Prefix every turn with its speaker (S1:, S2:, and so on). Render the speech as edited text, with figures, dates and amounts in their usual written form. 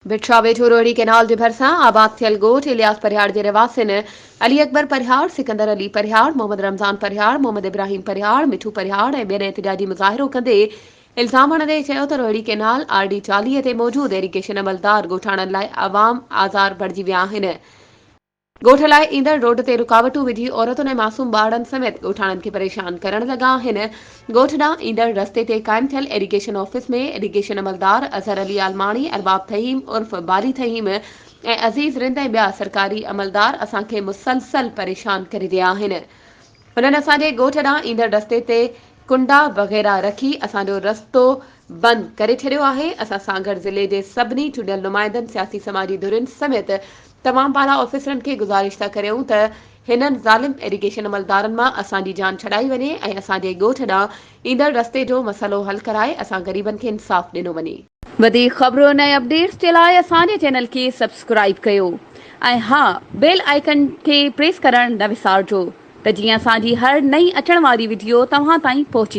S1: बिट्रा वेठो रोहड़ी केनाल जे भरिसां आबाद थियल ॻोठ इलियास परिहार जे रवासिन अली अकबर परिहार, सिकंदर अली परिहार, मोहम्मद रमज़ान परिहार, मोहम्मद इब्राहिम परिहार, मिठू परिहार ऐं ॿियनि एहतिजाजी मुज़ाहिरो कंदे इल्ज़ाम हणंदे चयो त रोहड़ी केनाल RD 40 ते मौजूदु इरिगेशन अमलदार ॻोठाणनि लाइ अवाम आज़ार बणिजी विया आहिनि। ॻोठ लाइ ईंदड़ रोड ते रुकावटूं विझी औरतुनि ऐं मासूम ॿारनि समेत ॻोठाणनि खे परेशान करण लॻा आहिनि। ॻोठ ॾांहुं ईंदड़ रस्ते ते क़ाइमु थियल इरिगेशन ऑफिस में इरिगेशन अमलदार अज़हर अली आलमाणी, अरबाब तहीम उर्फ बारी तहीम ऐं अज़ीज़ रिंद ऐं ॿिया सरकारी अमलदार असांखे मुसलसल परेशान करे रहिया आहिनि। हुननि असांजे ॻोठ ॾांहुं ईंदड़ रस्ते ते कुंडा वग़ैरह रखी असांजो रस्तो बंदि करे छॾियो आहे। असां सागर ज़िले जे सभिनी चूंडियल नुमाइंदनि, सियासी समाजी धुरियुनि समेत तमामु पारा ऑफिसरनि खे गुज़ारिश था करियूं त हिननि ज़ालिम इरिगेशन अमलदारनि मां असांजी जान छॾाई वञे ऐं असांजे ॻोठ ॾांहुं ईंदड़ रस्ते जो मसइलो हल कराए असां ग़रीबनि खे इंसाफ़ ॾिनो वञे। वधीक ख़बरुनि ऐं अपडेट्स जे लाइ असांजे चैनल खे सब्सक्राइब कयो ऐं हा, बेल आइकन खे प्रेस करणु न विसारिजो त जीअं असांजी हर नई अचण वारी वीडियो तव्हां ताईं पहुची